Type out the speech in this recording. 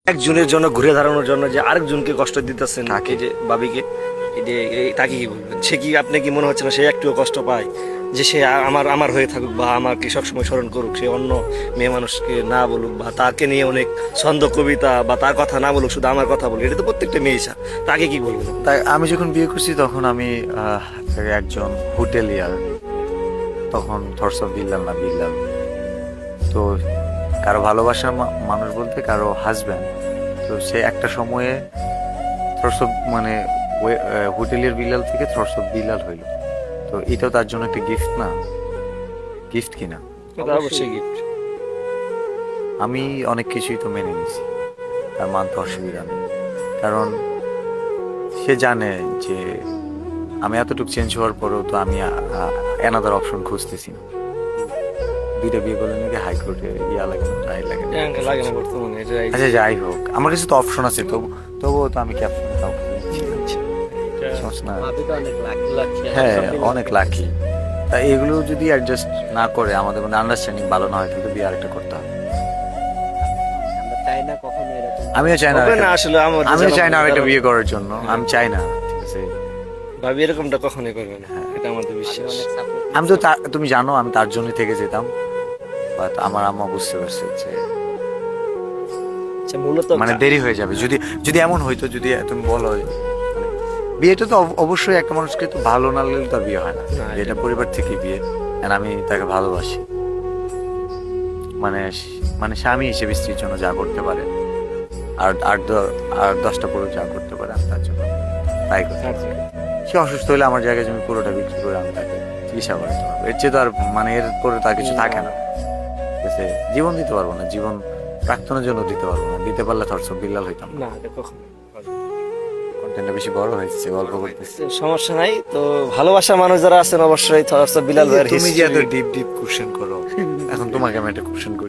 একজনের জন্য ঘুরে দাঁড়ানোর জন্য যে আরেকজনকে কষ্ট দিতেছেন এই যে ভাবিকে, এই যে তাকে কি বলবেন? সে কি, আপনি কি মনে হচ্ছে না সে একটুও কষ্ট পায় যে সে আমার আমার হয়ে থাকুক বা আমাকে সবসময় স্মরণ করুক, সে অন্য মেয়ে মানুষকে না বলুক বা তাকে নিয়ে অনেক ছন্দ কবিতা বা তার কথা না বলুক, শুধু আমার কথা বলুক? এটা তো প্রত্যেকটা মেয়ে ইচ্ছা। তাকে কি বলবেন? তাই আমি যখন বিয়ে করছি তখন আমি একজন হোটেলিয়ার, তখন থটস অফ বিল্লাল না বিল্লাল। তো কারো ভালোবাসার মানুষ বলতে কারো হাজব্যান্ড। তো সে একটা সময়ে থটস অফ মানে হোটেলিয়ার বিল্লাল থেকে থটস অফ বিল্লাল হইল। তো এটাও তার জন্য একটা গিফট না? গিফট কিনা? এটা অবশ্যই গিফট। আমি অনেক কিছুই তো মেনে নিছি, তার মানতে অসুবিধা নেই। কারণ সে জানে যে আমি এতটুকু চেঞ্জ হওয়ার পরেও তো আমি অ্যানাদার অপশন খুঁজতেছি না। দুইটা বিয়ে করলে নাকি হাইকোর্টে ইয়া লাগে না, ট্রায়াল লাগে না। লাগে না বর্তমানে এটা। আচ্ছা যাই হোক, আমার কাছে তো অপশন আছে, তবুও তো আমি ক্যাপ্টেন কাউকে দিচ্ছি না। হ্যাঁ, অনেক লাকি। তাই এগুলো যদি অ্যাডজাস্ট না করে, আমাদের মধ্যে আন্ডারস্ট্যান্ডিং ভালো না হয়, তাহলে বিয়ে আরেকটা করতে হবে। আমিও চাই না, হবে না আসলে আমিও চাই না আরেকটা বিয়ে করার জন্য। আমি চাই না, ঠিক আছে? ভাবি এরকমটা কখনোই করবে না, এটা আমাদের বিশ্বাস। আমি তো তুমি জানো আমি তার জন্যই থেকে যেতাম, বাট আমার আম্মা বুঝতে পারছে যে আচ্ছা, মূলত মানে দেরি হয়ে যাবে। যদি যদি এমন হইতো, যদি তুমি বলো বিয়েটা তো অবশ্যই একটা মানুষকে তো ভালো না লাগলে তার বিয়ে হয় না। এটা পরিবার থেকে বিয়ে, and আমি তাকে ভালোবাসি। মানে মানে স্বামী হিসেবে স্ত্রীর জন্য যা করতে পারে, আর আর 10টা পুরুষ যা করতে পারে আমি তার জন্য তাই করি। সে অসুস্থ হলে আমার জায়গায় জমি পুরোটা বিক্রি করে আমি তাকে চিকিৎসা করাতে পারবো। এর চেয়ে তো আর মানে এর পরে তার কিছু থাকে না। ঠিক আছে, জীবন দিতে পারবো না, জীবন প্রাক্তনের জন্য দিতে পারবো না। দিতে পারলে থটস অফ বিল্লাল হইতাম না। না, এটা কখনো কন্টেন্টটা বেশি বড় হয়েছে, গল্প করতেছি। সমস্যা নাই তো। ভালোবাসা মানুষ যারা আছেন অবশ্যই থটস অফ বিলাল ভাইয়ের তুমি যে এত history- ডিপ ডিপ কোশ্চেন করো, এখন তোমাকে আমি একটা কোশ্চেন করি।